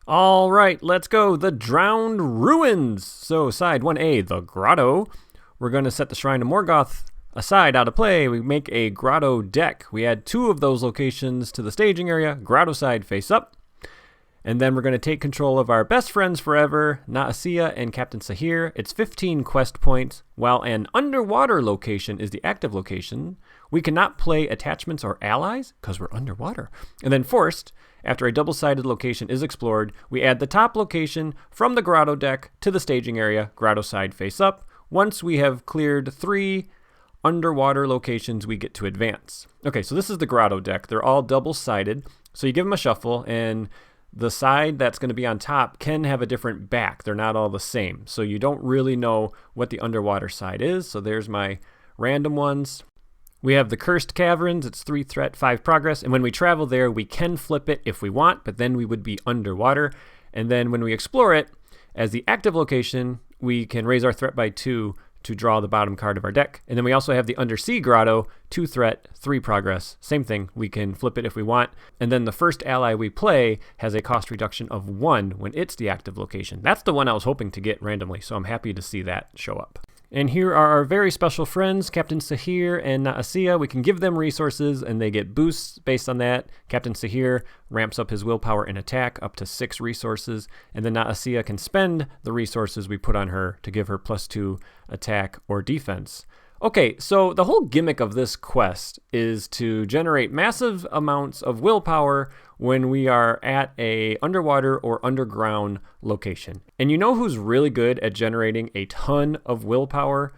All right, let's go. The Drowned Ruins. So side 1A, the Grotto. We're going to set the Shrine of Morgoth aside out of play. We make a Grotto deck. We add 2 of those locations to the staging area. Grotto side face up. And then we're going to take control of our best friends forever, Naasia and Captain Sahir. It's 15 quest points, while an underwater location is the active location. We cannot play attachments or allies because we're underwater. And then forced, after a double-sided location is explored, we add the top location from the Grotto deck to the staging area, Grotto side face up. Once we have cleared 3 underwater locations, we get to advance. Okay, so this is the Grotto deck. They're all double-sided. So you give them a shuffle, and the side that's going to be on top can have a different back. They're not all the same. So you don't really know what the underwater side is. So there's my random ones. We have the Cursed Caverns. It's 3 threat, 5 progress. And when we travel there, we can flip it if we want, but then we would be underwater. And then when we explore it, as the active location, we can raise our threat by 2 to draw the bottom card of our deck. And then we also have the Undersea Grotto, 2 threat, 3 progress. Same thing, we can flip it if we want. And then the first ally we play has a cost reduction of 1 when it's the active location. That's the one I was hoping to get randomly, so I'm happy to see that show up. And here are our very special friends, Captain Sahir and Naasia. We can give them resources and they get boosts based on that. Captain Sahir ramps up his willpower and attack up to 6 resources. And then Naasia can spend the resources we put on her to give her +2 attack or defense. Okay, so the whole gimmick of this quest is to generate massive amounts of willpower when we are at a underwater or underground location. And you know who's really good at generating a ton of willpower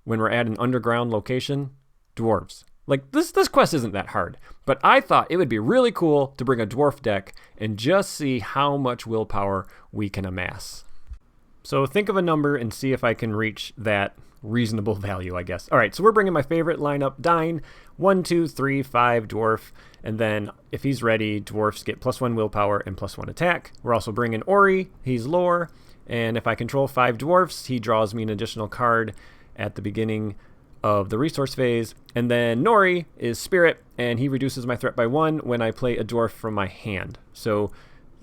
when we're at an underground location? Dwarves. Like, this quest isn't that hard, but I thought it would be really cool to bring a dwarf deck and just see how much willpower we can amass. So think of a number and see if I can reach that reasonable value, I guess. All right, so we're bringing my favorite lineup, Dine, 1, 2, 3, 5, Dwarf, and then if he's ready, Dwarfs get +1 willpower and +1 attack. We're also bringing Ori, he's lore, and if I control 5 Dwarfs, he draws me an additional card at the beginning of the resource phase. And then Nori is Spirit, and he reduces my threat by 1 when I play a Dwarf from my hand. So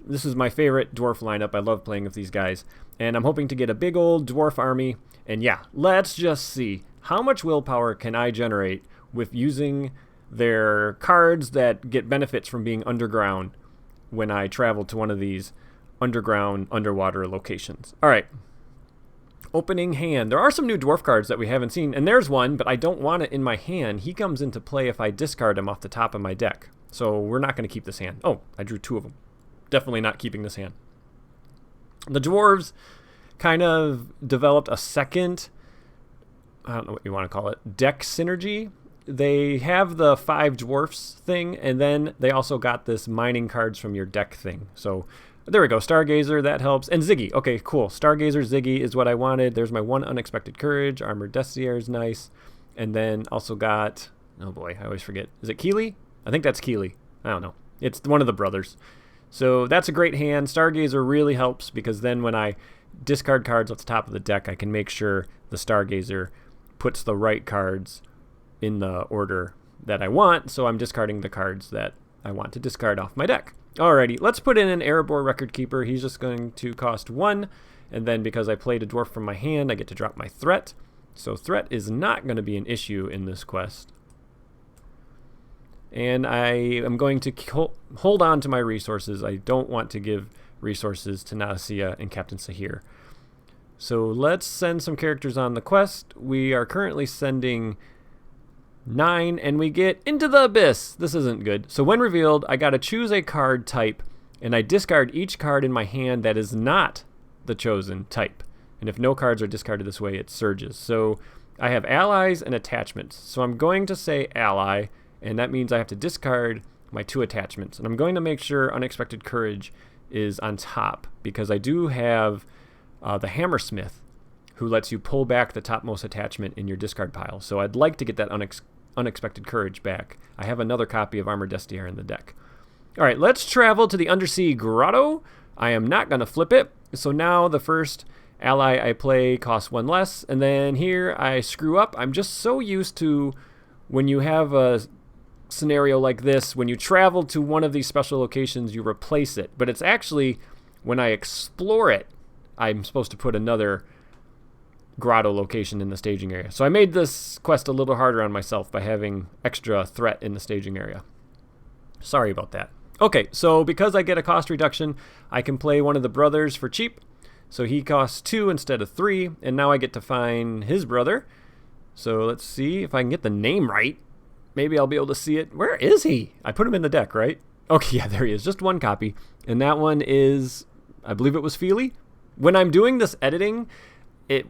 this is my favorite Dwarf lineup. I love playing with these guys. And I'm hoping to get a big old Dwarf army. And yeah, let's just see how much willpower can I generate with using their cards that get benefits from being underground when I travel to one of these underground, underwater locations. All right. Opening hand. There are some new Dwarf cards that we haven't seen, and there's one, but I don't want it in my hand. He comes into play if I discard him off the top of my deck. So we're not going to keep this hand. Oh, I drew 2 of them. Definitely not keeping this hand. The Dwarves kind of developed a second, I don't know what you want to call it, deck synergy. They have the 5 Dwarfs thing, and then they also got this mining cards from your deck thing. So there we go, Stargazer, that helps. And Ziggy, okay, cool. Stargazer, Ziggy is what I wanted. There's my 1 Unexpected Courage. Armored Destier is nice. And then also got, oh boy, I always forget. Is it Keely? I think that's Keely. I don't know. It's one of the brothers. So that's a great hand. Stargazer really helps because then when I discard cards off the top of the deck, I can make sure the Stargazer puts the right cards in the order that I want, so I'm discarding the cards that I want to discard off my deck. Alrighty, let's put in an Erebor Record Keeper. He's just going to cost 1, and then because I played a Dwarf from my hand, I get to drop my threat. So threat is not going to be an issue in this quest. And I am going to hold on to my resources. I don't want to give resources to Naasia and Captain Sahir. So let's send some characters on the quest. We are currently sending 9, and we get Into the Abyss. This isn't good. So when revealed, I got to choose a card type, and I discard each card in my hand that is not the chosen type. And if no cards are discarded this way, it surges. So I have allies and attachments. So I'm going to say ally, and that means I have to discard my 2 attachments. And I'm going to make sure Unexpected Courage is on top because I do have the Hammersmith, who lets you pull back the topmost attachment in your discard pile. So I'd like to get that Unexpected Courage back. I have another copy of Armored Destier in the deck. All right, let's travel to the Undersea Grotto. I am not going to flip it. So now the first ally I play costs 1 less. And then here I screw up. I'm just so used to when you have a scenario like this, when you travel to one of these special locations, you replace it. But it's actually when I explore it, I'm supposed to put another grotto location in the staging area. So I made this quest a little harder on myself by having extra threat in the staging area. Sorry about that. Okay, so because I get a cost reduction, I can play one of the brothers for cheap. So he costs 2 instead of 3, and now I get to find his brother. So let's see if I can get the name right. Maybe I'll be able to see it. Where is he? I put him in the deck, right? Okay, yeah, there he is. Just one copy. And that one is, I believe it was Feely. When I'm doing this editing, it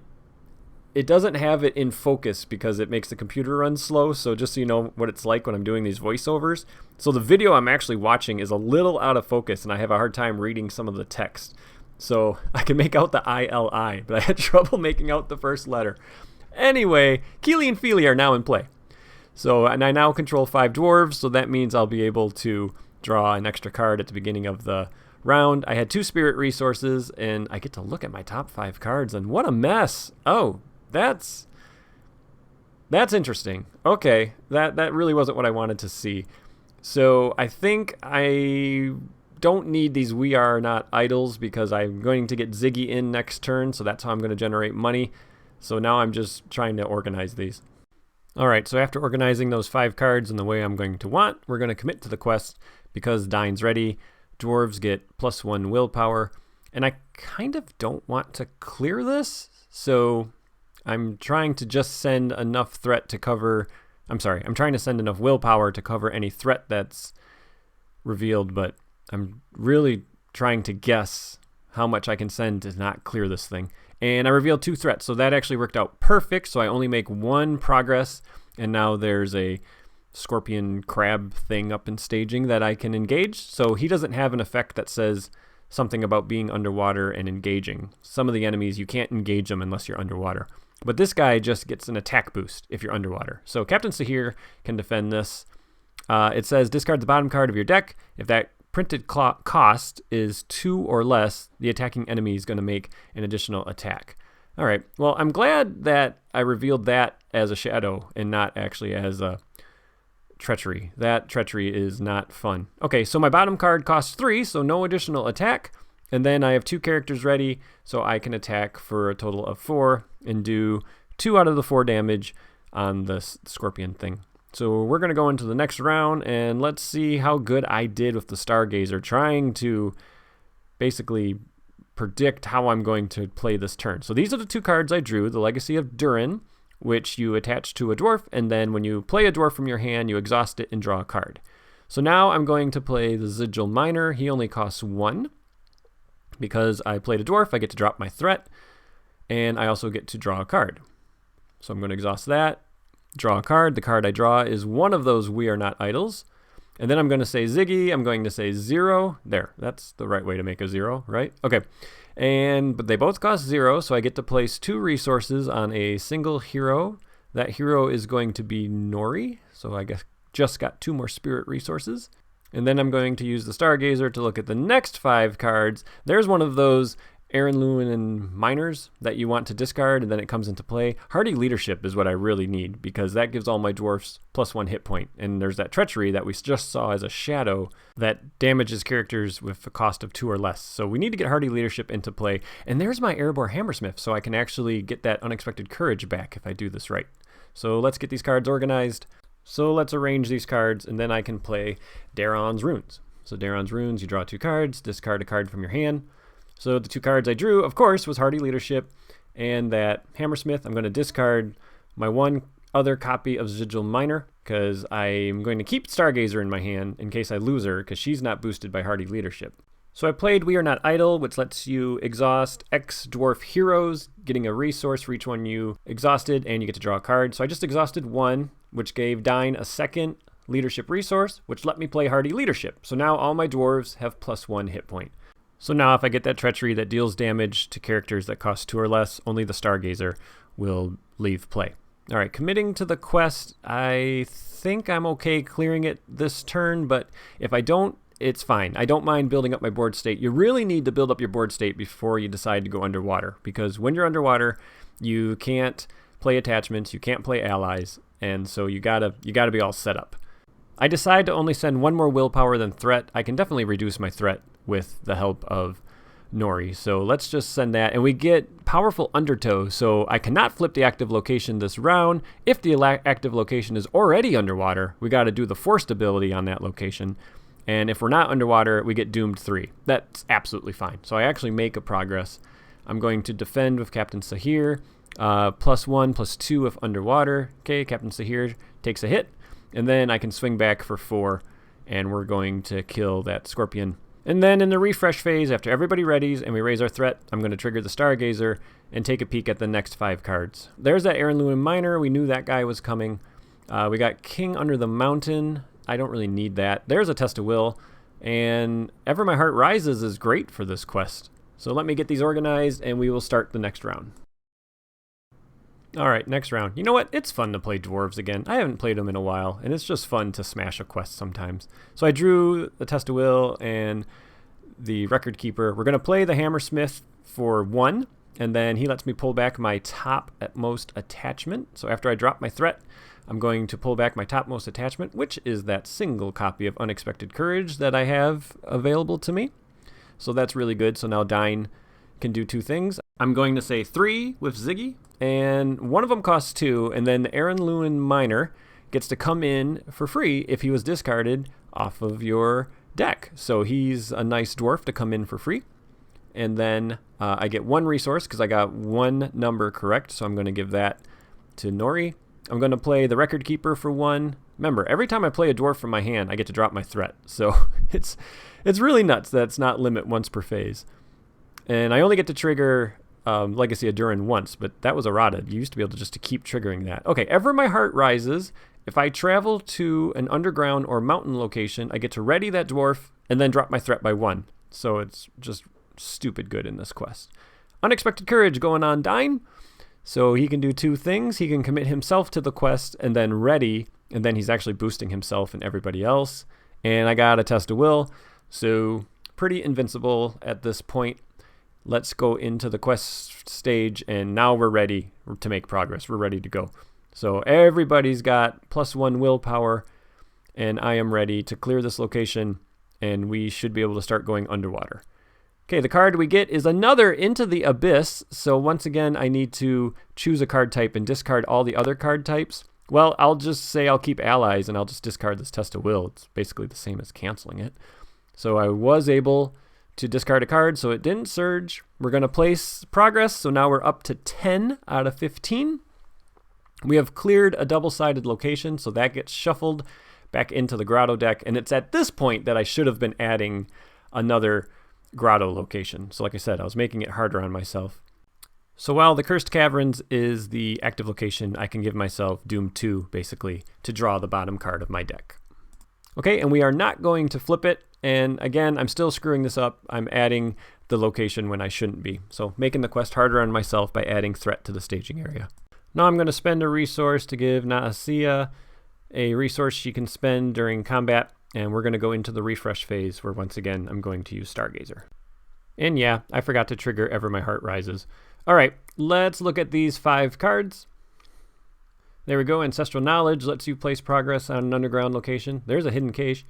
doesn't have it in focus because it makes the computer run slow. So just so you know what it's like when I'm doing these voiceovers. So the video I'm actually watching is a little out of focus, and I have a hard time reading some of the text. So I can make out the ILI, but I had trouble making out the first letter. Anyway, Keely and Feely are now in play. So, and I now control 5 dwarves, so that means I'll be able to draw an extra card at the beginning of the round. I had 2 spirit resources, and I get to look at my top 5 cards, and what a mess. Oh, that's interesting. Okay, that really wasn't what I wanted to see. So I think I don't need these We Are Not Idols because I'm going to get Ziggy in next turn, so that's how I'm going to generate money. So now I'm just trying to organize these. Alright, so after organizing those 5 cards in the way I'm going to want, we're going to commit to the quest because Dine's ready. Dwarves get +1 willpower, and I kind of don't want to clear this, so I'm trying to just send enough threat to cover... I'm trying to send enough willpower to cover any threat that's revealed, but I'm really trying to guess how much I can send to not clear this thing. And I revealed 2 threats, so that actually worked out perfect. So I only make 1 progress, and now there's a scorpion crab thing up in staging that I can engage. So he doesn't have an effect that says something about being underwater and engaging. Some of the enemies, you can't engage them unless you're underwater. But this guy just gets an attack boost if you're underwater. So Captain Sahir can defend this. It says discard the bottom card of your deck. If that printed cost is 2 or less, the attacking enemy is going to make an additional attack. All right, well, I'm glad that I revealed that as a shadow and not actually as a treachery. That treachery is not fun. Okay, so my bottom card costs 3, so no additional attack. And then I have 2 characters ready, so I can attack for a total of 4 and do 2 out of the 4 damage on the scorpion thing. So we're going to go into the next round, and let's see how good I did with the Stargazer, trying to basically predict how I'm going to play this turn. So these are the 2 cards I drew, the Legacy of Durin, which you attach to a dwarf, and then when you play a dwarf from your hand, you exhaust it and draw a card. So now I'm going to play the Sigil Miner. He only costs 1. Because I played a dwarf, I get to drop my threat, and I also get to draw a card. So I'm going to exhaust that, draw a card. The card I draw is one of those We Are Not Idols. And then I'm going to say Ziggy. I'm going to say 0. There, that's the right way to make a 0, right? Okay. But they both cost 0, so I get to place 2 resources on a single hero. That hero is going to be Nori, so I guess just got 2 more spirit resources. And then I'm going to use the Stargazer to look at the next 5 cards. There's one of those Aaron Lewin and miners that you want to discard, and then it comes into play. Hardy Leadership is what I really need, because that gives all my dwarfs +1 hit point. And there's that treachery that we just saw as a shadow that damages characters with a cost of 2 or less. So we need to get Hardy Leadership into play. And there's my Erebor Hammersmith, so I can actually get that unexpected courage back if I do this right. So let's get these cards organized. So let's arrange these cards, and then I can play Daron's Runes. So Daron's Runes, you draw 2 cards, discard a card from your hand. So the 2 cards I drew, of course, was Hardy Leadership and that Hammersmith. I'm going to discard my 1 other copy of Sigil Miner because I'm going to keep Stargazer in my hand in case I lose her because she's not boosted by Hardy Leadership. So I played We Are Not Idle, which lets you exhaust X dwarf heroes, getting a resource for each one you exhausted, and you get to draw a card. So I just exhausted 1, which gave Dine a 2nd leadership resource, which let me play Hardy Leadership. So now all my dwarves have +1 hit point. So now if I get that treachery that deals damage to characters that cost 2 or less, only the Stargazer will leave play. All right, committing to the quest, I think I'm okay clearing it this turn, but if I don't, it's fine. I don't mind building up my board state. You really need to build up your board state before you decide to go underwater, because when you're underwater, you can't play attachments, you can't play allies, and so you gotta be all set up. I decide to only send 1 more willpower than threat. I can definitely reduce my threat with the help of Nori. So let's just send that, and we get powerful undertow. So I cannot flip the active location this round. If the active location is already underwater, we got to do the forced ability on that location. And if we're not underwater, we get doomed 3. That's absolutely fine. So I actually make a progress. I'm going to defend with Captain Sahir. +1, +2 if underwater. Okay, Captain Sahir takes a hit. And then I can swing back for 4. And we're going to kill that scorpion. And then in the refresh phase, after everybody readies and we raise our threat, I'm going to trigger the Stargazer and take a peek at the next 5 cards. There's that Aaron Lewin Miner. We knew that guy was coming. We got King Under the Mountain. I don't really need that. There's a Test of Will. And Ever My Heart Rises is great for this quest. So let me get these organized and we will start the next round. Alright, next round. You know what? It's fun to play Dwarves again. I haven't played them in a while, and it's just fun to smash a quest sometimes. So I drew the Test of Will and the Record Keeper. We're going to play the Hammersmith for 1, and then he lets me pull back my topmost attachment. So after I drop my threat, I'm going to pull back my topmost attachment, which is that single copy of Unexpected Courage that I have available to me. So that's really good. So now Dine can do 2 things. I'm going to say 3 with Ziggy, and one of them costs 2, and then the Aaron Lewin Miner gets to come in for free if he was discarded off of your deck. So he's a nice dwarf to come in for free. And then I get 1 resource because I got 1 number correct, so I'm going to give that to Nori. I'm going to play the Record Keeper for 1. Remember, every time I play a dwarf from my hand, I get to drop my threat. So it's really nuts that it's not limit once per phase. And I only get to trigger Legacy of Durin once, but that was errata. You used to be able to just keep triggering that. Okay, Ever My Heart Rises. If I travel to an underground or mountain location, I get to ready that dwarf and then drop my threat by 1. So it's just stupid good in this quest. Unexpected Courage going on Dine. So he can do 2 things. He can commit himself to the quest and then ready, and then he's actually boosting himself and everybody else. And I got a Test of Will, so pretty invincible at this point. Let's go into the quest stage, and now we're ready to make progress. We're ready to go. So everybody's got +1 willpower, and I am ready to clear this location, and we should be able to start going underwater. Okay, the card we get is another Into the Abyss. So once again, I need to choose a card type and discard all the other card types. Well, I'll just say I'll keep allies, and I'll just discard this Test of Will. It's basically the same as canceling it. So I was able to discard a card, so it didn't surge. We're going to place progress, so now we're up to 10 out of 15. We have cleared a double-sided location, so that gets shuffled back into the Grotto deck, and it's at this point that I should have been adding another Grotto location. So like I said, I was making it harder on myself. So while the Cursed Caverns is the active location, I can give myself Doom 2, basically, to draw the bottom card of my deck. Okay, and we are not going to flip it. And again, I'm still screwing this up. I'm adding the location when I shouldn't be. So making the quest harder on myself by adding threat to the staging area. Now I'm going to spend a resource to give Naasia a resource she can spend during combat. And we're going to go into the refresh phase where once again, I'm going to use Stargazer. And yeah, I forgot to trigger Ever My Heart Rises. All right, let's look at these 5 cards. There we go. Ancestral Knowledge lets you place progress on an underground location. There's a hidden cache.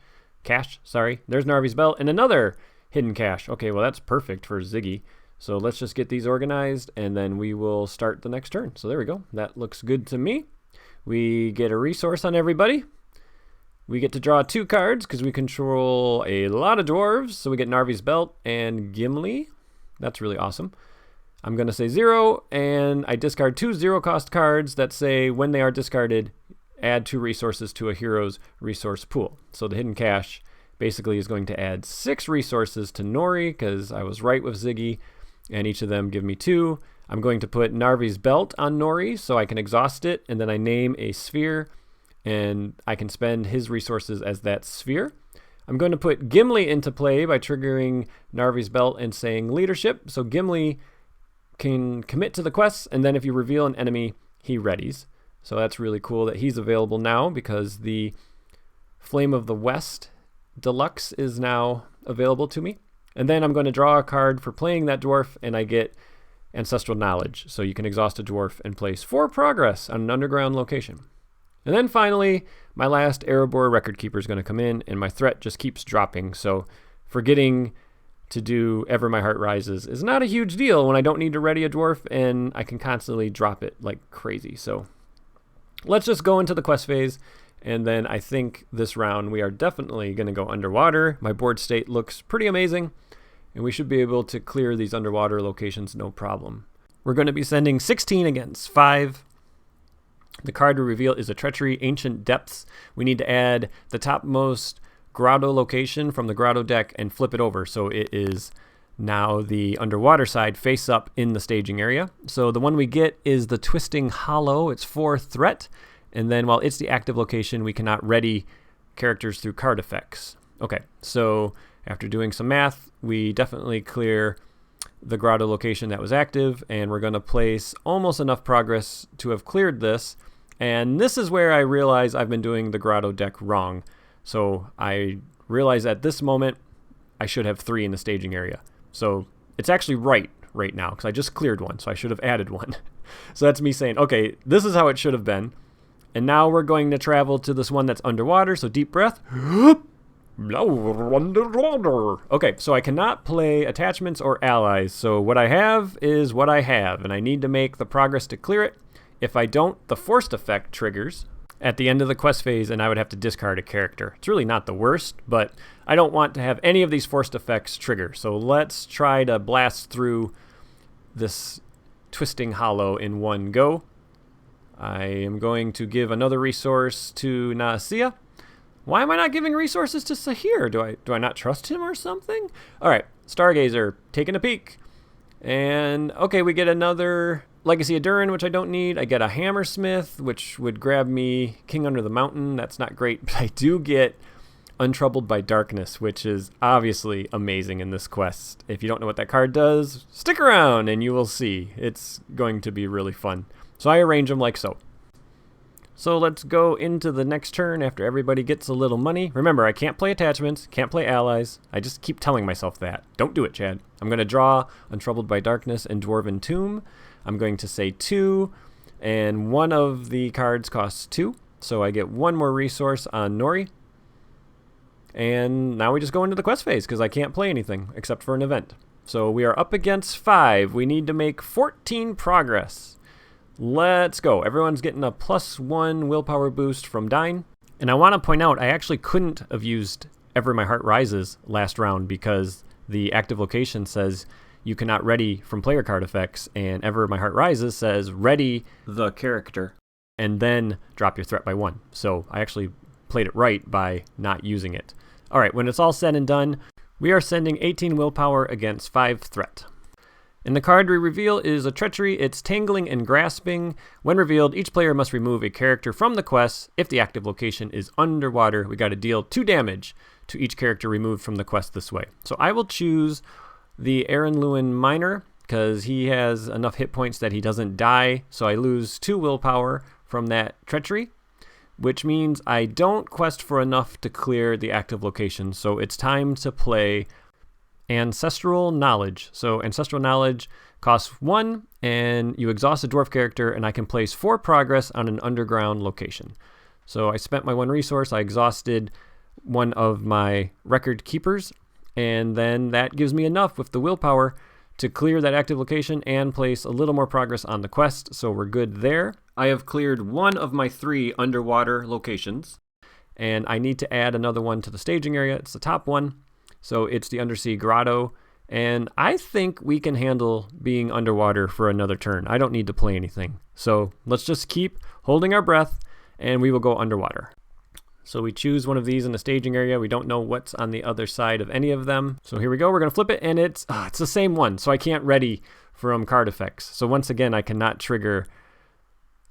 There's Narvi's Belt and another hidden cache. Okay, well, that's perfect for Ziggy. So let's just get these organized, and then we will start the next turn. So there we go. That looks good to me. We get a resource on everybody. We get to draw 2 cards because we control a lot of dwarves. So we get Narvi's Belt and Gimli. That's really awesome. I'm going to say 0, and I discard 2 0-cost cards that say when they are discarded, add 2 resources to a hero's resource pool. So the hidden cache basically is going to add 6 resources to Nori because I was right with Ziggy, and each of them give me 2. I'm going to put Narvi's Belt on Nori so I can exhaust it, and then I name a sphere, and I can spend his resources as that sphere. I'm going to put Gimli into play by triggering Narvi's Belt and saying leadership. So Gimli can commit to the quests, and then if you reveal an enemy, he readies. So that's really cool that he's available now because the Flame of the West Deluxe is now available to me. And then I'm going to draw a card for playing that dwarf, and I get Ancestral Knowledge. So you can exhaust a dwarf and place 4 progress on an underground location. And then finally, my last Erebor Record Keeper is going to come in, and my threat just keeps dropping. So forgetting to do Ever My Heart Rises is not a huge deal when I don't need to ready a dwarf and I can constantly drop it like crazy. So let's just go into the quest phase, and then I think this round we are definitely going to go underwater. My board state looks pretty amazing, and we should be able to clear these underwater locations no problem. We're going to be sending 16 against 5. The card to reveal is a Treachery, Ancient Depths. We need to add the topmost grotto location from the grotto deck and flip it over, so it is now the underwater side face up in the staging area. So the one we get is the Twisting Hollow. It's 4 threat, and then while it's the active location, we cannot ready characters through card effects. Okay, so after doing some math, we definitely clear the grotto location that was active, and we're going to place almost enough progress to have cleared this. And this is where I realize I've been doing the grotto deck wrong. So I realize at this moment I should have 3 in the staging area. So it's actually right now because I just cleared one, so I should have added 1. So that's me saying, okay, this is how it should have been. And now we're going to travel to this one that's underwater, so deep breath. Now we're underwater. Okay, so I cannot play attachments or allies. So what I have is what I have, and I need to make the progress to clear it. If I don't, the forced effect triggers at the end of the quest phase, and I would have to discard a character. It's really not the worst, but I don't want to have any of these forced effects trigger. So let's try to blast through this Twisting Hollow in one go. I am going to give another resource to Naasea. Why am I not giving resources to Sahir? Do I not trust him or something? All right, Stargazer, taking a peek. And, okay, we get another Legacy of Durin, which I don't need. I get a Hammersmith, which would grab me King Under the Mountain. That's not great, but I do get Untroubled by Darkness, which is obviously amazing in this quest. If you don't know what that card does, stick around and you will see. It's going to be really fun. So I arrange them like so. So let's go into the next turn after everybody gets a little money. Remember, I can't play attachments, can't play allies. I just keep telling myself that. Don't do it, Chad. I'm going to draw Untroubled by Darkness and Dwarven Tomb. I'm going to say 2, and one of the cards costs 2. So I get 1 more resource on Nori. And now we just go into the quest phase because I can't play anything except for an event. So we are up against 5. We need to make 14 progress. Let's go. Everyone's getting a +1 willpower boost from Dine. And I want to point out, I actually couldn't have used Ever My Heart Rises last round because the active location says you cannot ready from player card effects, and Ever My Heart Rises says ready the character and then drop your threat by 1. So I actually played it right by not using it. All right, when it's all said and done, we are sending 18 willpower against 5 threat. And the card we reveal is a Treachery. It's Tangling and Grasping. When revealed, each player must remove a character from the quest. If the active location is underwater, we got to deal 2 damage to each character removed from the quest this way. So I will choose the Aaron Lewin Miner because he has enough hit points that he doesn't die. So I lose 2 willpower from that Treachery, which means I don't quest for enough to clear the active location. So it's time to play Ancestral Knowledge. So Ancestral Knowledge costs 1, and you exhaust a dwarf character, and I can place 4 progress on an underground location. So I spent my 1 resource, I exhausted one of my record keepers, and then that gives me enough with the willpower to clear that active location and place a little more progress on the quest, so we're good there. I have cleared 1 of my 3 underwater locations, and I need to add another one to the staging area. It's the top one. So it's the Undersea Grotto, and I think we can handle being underwater for another turn. I don't need to play anything. So let's just keep holding our breath, and we will go underwater. So we choose one of these in the staging area. We don't know what's on the other side of any of them. So here we go. We're going to flip it, and it's the same one, so I can't ready from card effects. So once again, I cannot trigger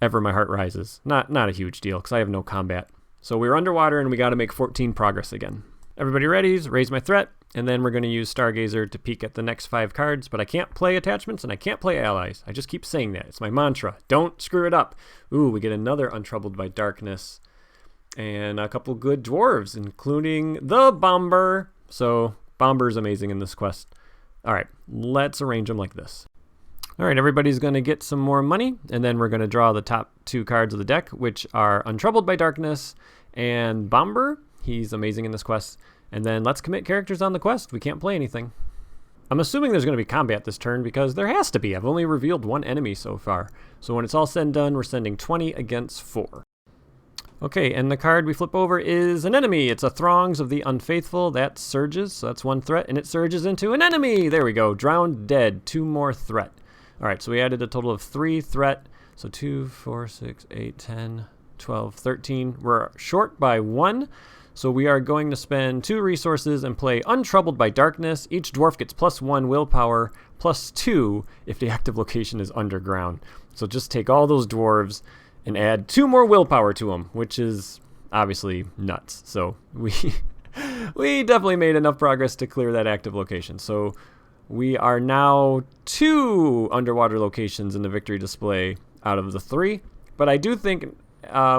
Ever My Heart Rises. Not a huge deal, because I have no combat. So we're underwater, and we got to make 14 progress again. Everybody ready? Raise my threat, and then we're going to use Stargazer to peek at the next 5 cards, but I can't play attachments and I can't play allies. I just keep saying that. It's my mantra. Don't screw it up. Ooh, we get another Untroubled by Darkness and a couple good dwarves, including the Bomber. So Bomber's amazing in this quest. All right, let's arrange them like this. All right, everybody's going to get some more money, and then we're going to draw the top 2 cards of the deck, which are Untroubled by Darkness and Bomber. He's amazing in this quest. And then let's commit characters on the quest. We can't play anything. I'm assuming there's going to be combat this turn because there has to be. I've only revealed one enemy so far. So when it's all said and done, we're sending 20 against 4. Okay, and the card we flip over is an enemy. It's a Throngs of the Unfaithful. That surges, so that's 1 threat, and it surges into an enemy. There we go. Drowned dead. 2 more threat. All right, so we added a total of 3 threat. So 2, 4, 6, 8, 10, 12, 13. We're short by 1. So we are going to spend 2 resources and play Untroubled by Darkness. Each dwarf gets +1 willpower, +2 if the active location is underground. So just take all those dwarves and add 2 more willpower to them, which is obviously nuts. So we definitely made enough progress to clear that active location. So we are now 2 underwater locations in the victory display out of the 3. But I do think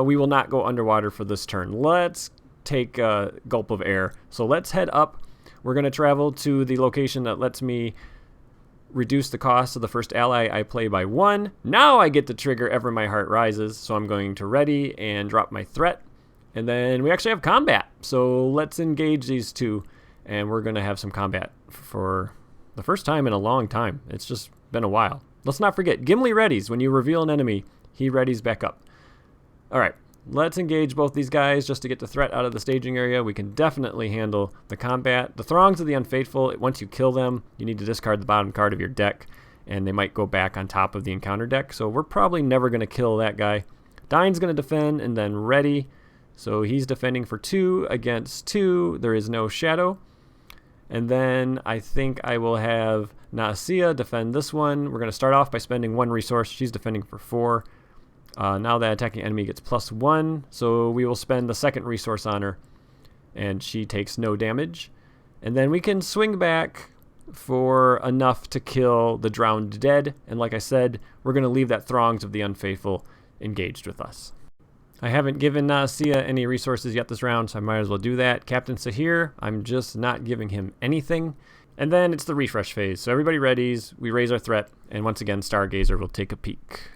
we will not go underwater for this turn. Let's take a gulp of air. So let's head up. We're going to travel to the location that lets me reduce the cost of the first ally I play by 1. Now I get to trigger Ever My Heart Rises, so I'm going to ready and drop my threat. And then we actually have combat, so let's engage these 2, and we're going to have some combat for the first time in a long time. It's just been a while. Let's not forget, Gimli readies. When you reveal an enemy, he readies back up. Alright, let's engage both these guys just to get the threat out of the staging area. We can definitely handle the combat. The Throngs of the Unfaithful, once you kill them, you need to discard the bottom card of your deck, and they might go back on top of the encounter deck. So we're probably never going to kill that guy. Dine's going to defend, and then ready. So he's defending for 2 against 2. There is no shadow. And then I think I will have Naasia defend this one. We're going to start off by spending 1 resource. She's defending for 4. Now that attacking enemy gets +1, so we will spend the 2nd resource on her, and she takes no damage. And then we can swing back for enough to kill the drowned dead, and like I said, we're going to leave that Throngs of the Unfaithful engaged with us. I haven't given Naasia any resources yet this round, so I might as well do that. Captain Sahir, I'm just not giving him anything. And then it's the refresh phase, so everybody readies, we raise our threat, and once again Stargazer will take a peek.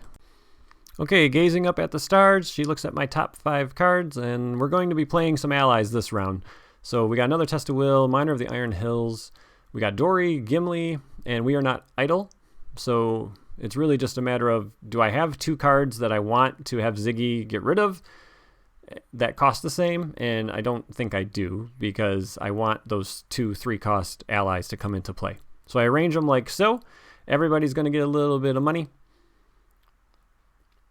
Okay, gazing up at the stars, she looks at my top 5 cards, and we're going to be playing some allies this round. So we got another Test of Will, Miner of the Iron Hills, we got Dory, Gimli, and we are not idle. So it's really just a matter of, do I have 2 cards that I want to have Ziggy get rid of that cost the same? And I don't think I do, because I want those 2 3-cost allies to come into play. So I arrange them like so. Everybody's going to get a little bit of money.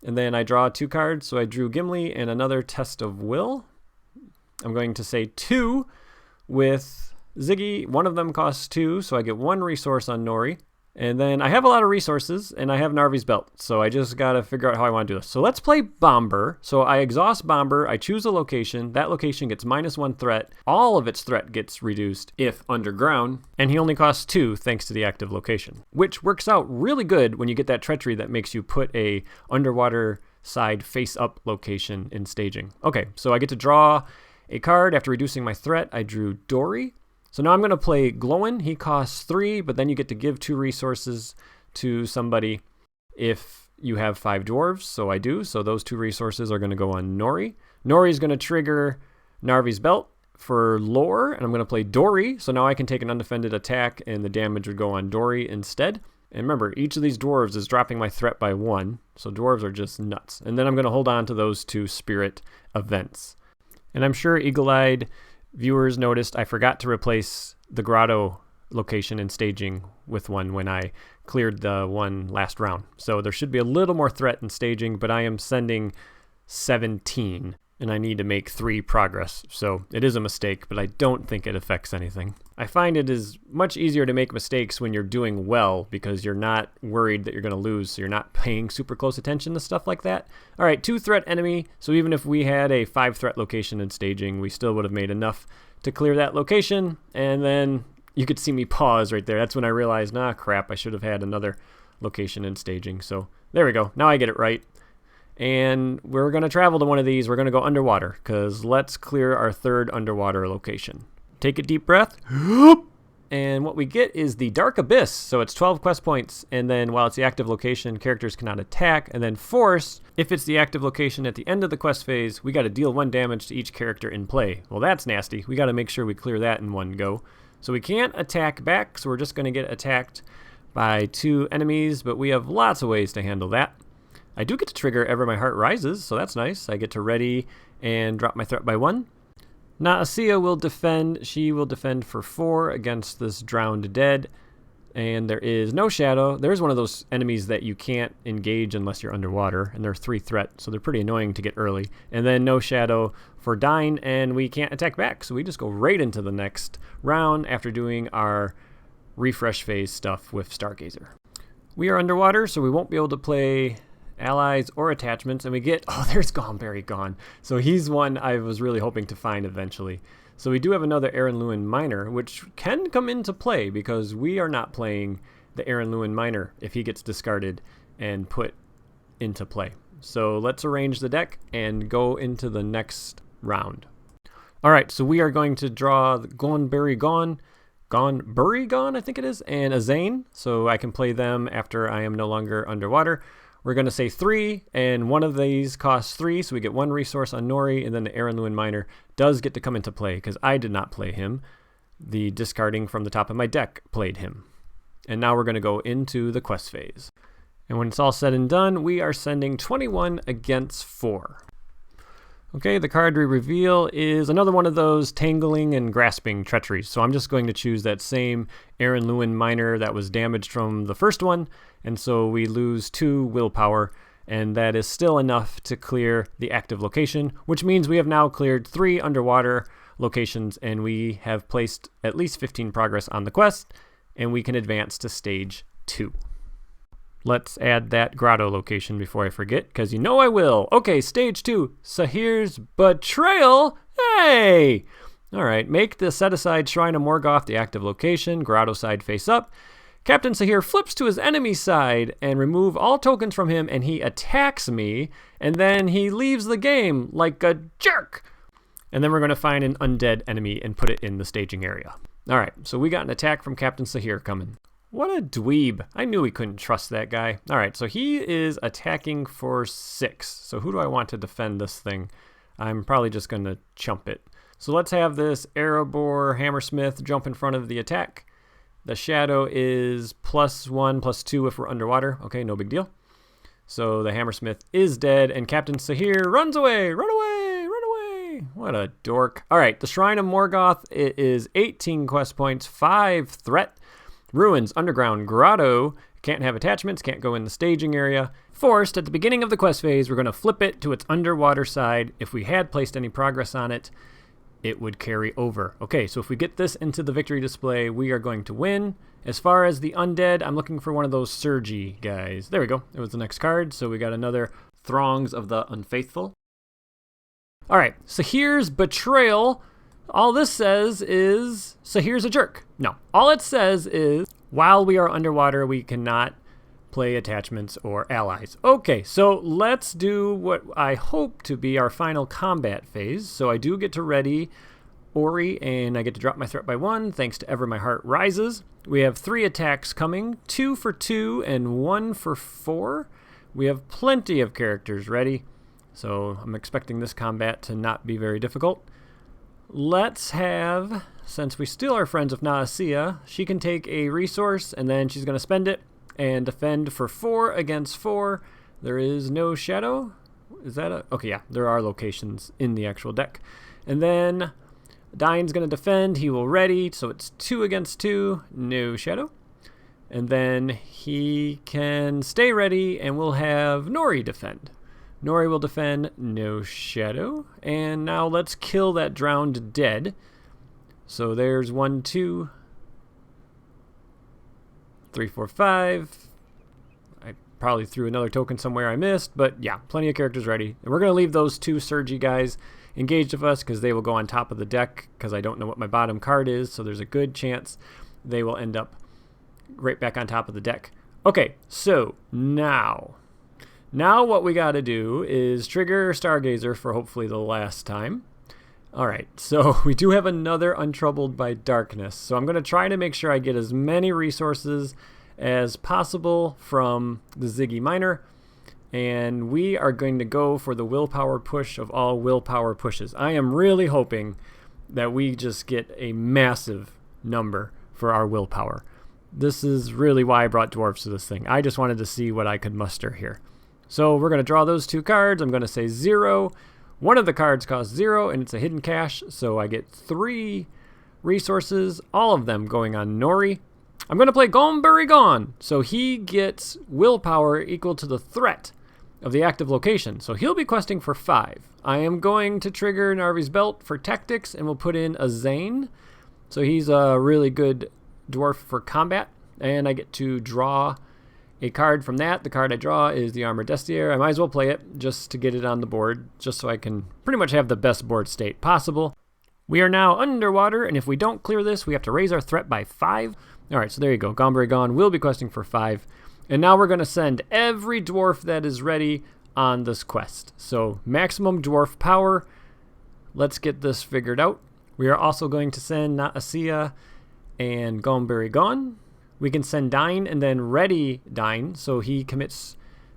And then I draw 2 cards, so I drew Gimli and another Test of Will. I'm going to say 2 with Ziggy. One of them costs 2, so I get 1 resource on Nori. And then I have a lot of resources, and I have Narvi's Belt, so I just got to figure out how I want to do this. So let's play Bomber. So I exhaust Bomber, I choose a location. That location gets -1 threat. All of its threat gets reduced if underground, and he only costs 2 thanks to the active location, which works out really good when you get that treachery that makes you put a underwater side face-up location in staging. Okay, so I get to draw a card after reducing my threat. I drew Dory. So now I'm going to play Glowin. He costs 3, but then you get to give 2 resources to somebody if you have 5 dwarves. So I do. So those 2 resources are going to go on Nori. Nori is going to trigger Narvi's Belt for lore, and I'm going to play Dory. So now I can take an undefended attack, and the damage would go on Dory instead. And remember, each of these dwarves is dropping my threat by 1. So dwarves are just nuts. And then I'm going to hold on to those 2 spirit events. And I'm sure eagle-eyed viewers noticed I forgot to replace the grotto location in staging with one when I cleared the one last round. So there should be a little more threat in staging, but I am sending 17, and I need to make 3 progress. So it is a mistake, but I don't think it affects anything. I find it is much easier to make mistakes when you're doing well because you're not worried that you're going to lose, so you're not paying super close attention to stuff like that. All right, 2 threat enemy. So even if we had a 5 threat location in staging, we still would have made enough to clear that location. And then you could see me pause right there. That's when I realized, nah, crap, I should have had another location in staging. So there we go. Now I get it right. And we're going to travel to one of these. We're going to go underwater because let's clear our 3rd underwater location. Take a deep breath. And what we get is the Dark Abyss. So it's 12 quest points. And then while it's the active location, characters cannot attack. And then Force, if it's the active location at the end of the quest phase, we got to deal 1 damage to each character in play. Well, that's nasty. We got to make sure we clear that in one go. So we can't attack back, so we're just going to get attacked by 2 enemies, but we have lots of ways to handle that. I do get to trigger Ever My Heart Rises, so that's nice. I get to ready and drop my threat by 1. Naasia will defend. She will defend for 4 against this drowned dead. And there is no shadow. There's one of those enemies that you can't engage unless you're underwater, and they're 3 threat, so they're pretty annoying to get early. And then no shadow for Dine, and we can't attack back, so we just go right into the next round after doing our refresh phase stuff with Stargazer. We are underwater, so we won't be able to play allies or attachments, and we get, oh, there's Gomberry gone. So he's one I was really hoping to find eventually. So we do have another Aaron Lewin Miner, which can come into play because we are not playing the Aaron Lewin Miner if he gets discarded and put into play. So let's arrange the deck and go into the next round. All right, so we are going to draw Gomberry Gone, I think it is, and a Zane, so I can play them after I am no longer underwater. We're going to say 3, and one of these costs 3, so we get 1 resource on Nori, and then the Aaron Lewin Miner does get to come into play, because I did not play him. The discarding from the top of my deck played him. And now we're going to go into the quest phase. And when it's all said and done, we are sending 21 against 4. Okay, the card we reveal is another one of those tangling and grasping treacheries. So I'm just going to choose that same Aaron Lewin Miner that was damaged from the first one. And so we lose 2 willpower, and that is still enough to clear the active location, which means we have now cleared 3 underwater locations, and we have placed at least 15 progress on the quest, and we can advance to stage 2. Let's add that grotto location before I forget, because you know I will. Okay, stage 2, Sahir's Betrayal. Hey! All right, make the set-aside Shrine of Morgoth the active location, grotto side face up. Captain Sahir flips to his enemy side and remove all tokens from him, and he attacks me, and then he leaves the game like a jerk. And then we're going to find an undead enemy and put it in the staging area. All right, so we got an attack from Captain Sahir coming. What a dweeb. I knew we couldn't trust that guy. All right, so he is attacking for 6. So who do I want to defend this thing? I'm probably just going to chump it. So let's have this Erebor Hammersmith jump in front of the attack. The shadow is +1, +2 if we're underwater. Okay, no big deal. So the Hammersmith is dead, and Captain Sahir runs away. Run away! Run away! What a dork. All right, the Shrine of Morgoth, it is 18 quest points, 5 threat. Ruins, underground, grotto. Can't have attachments, can't go in the staging area. Forced, at the beginning of the quest phase, we're going to flip it to its underwater side. If we had placed any progress on it, it would carry over. Okay, so if we get this into the victory display, we are going to win. As far as the undead, I'm looking for one of those Surgy guys. There we go. It was the next card. So we got another Throngs of the Unfaithful. All right, Sahir's Betrayal. All this says is Sahir's a jerk. No, all it says is while we are underwater, we cannot play attachments or allies. Okay, so let's do what I hope to be our final combat phase. So I do get to ready Ori, and I get to drop my threat by 1 thanks to Ever My Heart Rises. We have 3 attacks coming, 2 for 2 and 1 for 4. We have plenty of characters ready, so I'm expecting this combat to not be very difficult. Let's have, since we still are friends with Naasia, she can take a resource, and then she's going to spend it and defend for 4 against 4. There is no shadow. Is that a... Okay, yeah, there are locations in the actual deck. And then Dine's going to defend. He will ready, so it's 2 against 2. No shadow. And then he can stay ready, and we'll have Nori defend. Nori will defend, no shadow. And now let's kill that drowned dead. So there's 1, 2, 3, 4, 5. I probably threw another token somewhere I missed, but yeah, plenty of characters ready. And we're going to leave those 2 Surgy guys engaged with us because they will go on top of the deck because I don't know what my bottom card is, so there's a good chance they will end up right back on top of the deck. Okay, so now what we got to do is trigger Stargazer for hopefully the last time. All right, so we do have another Untroubled by Darkness. So I'm going to try to make sure I get as many resources as possible from the Ziggy Miner. And we are going to go for the willpower push of all willpower pushes. I am really hoping that we just get a massive number for our willpower. This is really why I brought Dwarves to this thing. I just wanted to see what I could muster here. So we're going to draw those 2 cards. I'm going to say 0. One of the cards costs 0, and it's a hidden cache, so I get 3 resources, all of them going on Nori. I'm going to play Gombury Gone, so he gets willpower equal to the threat of the active location. So he'll be questing for 5. I am going to trigger Narvi's Belt for tactics, and we'll put in a Zane. So he's a really good dwarf for combat, and I get to draw a card from that. The card I draw is the Armor Destier. I might as well play it just to get it on the board, just so I can pretty much have the best board state possible. We are now underwater, and if we don't clear this, we have to raise our threat by 5. All right, so there you go. Gombury Gone will be questing for 5. And now we're going to send every dwarf that is ready on this quest. So maximum dwarf power. Let's get this figured out. We are also going to send Naasia and Gombury Gone. We can send Dine and then ready Dine, so he commits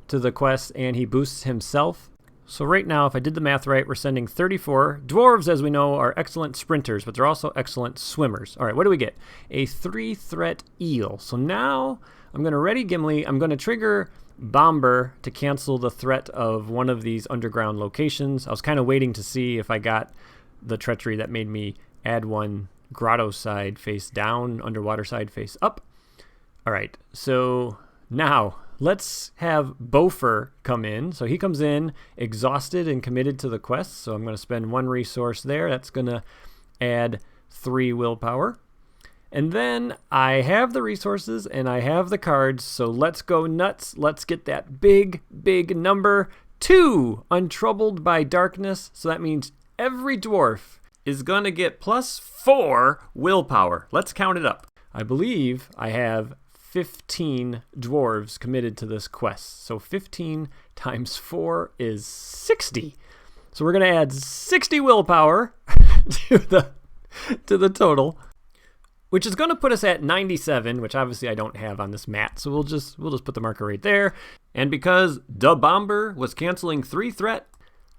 to the quest and he boosts himself. So right now, if I did the math right, we're sending 34. Dwarves, as we know, are excellent sprinters, but they're also excellent swimmers. All right, what do we get? A 3-threat eel. So now I'm going to ready Gimli. I'm going to trigger Bomber to cancel the threat of one of these underground locations. I was kind of waiting to see if I got the treachery that made me add one grotto side face down, underwater side face up. All right, so now let's have Bofer come in. So he comes in exhausted and committed to the quest. So I'm going to spend 1 resource there. That's going to add 3 willpower. And then I have the resources and I have the cards. So let's go nuts. Let's get that big, big number 2, untroubled by darkness. So that means every dwarf is going to get plus 4 willpower. Let's count it up. I believe I have 15 dwarves committed to this quest. So 15 times 4 is 60. So we're going to add 60 willpower to the total, which is going to put us at 97, which obviously I don't have on this mat. So we'll just put the marker right there. And because Da Bomber was canceling 3 threat,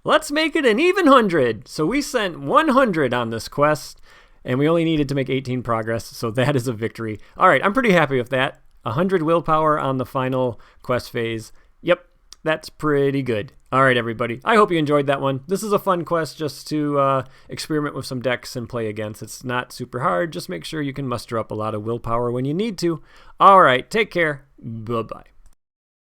let's make it an even 100. So we sent 100 on this quest, and we only needed to make 18 progress. So that is a victory. All right, I'm pretty happy with that. 100 willpower on the final quest phase. Yep, that's pretty good. All right, everybody. I hope you enjoyed that one. This is a fun quest just to experiment with some decks and play against. It's not super hard. Just make sure you can muster up a lot of willpower when you need to. All right, take care. Bye-bye.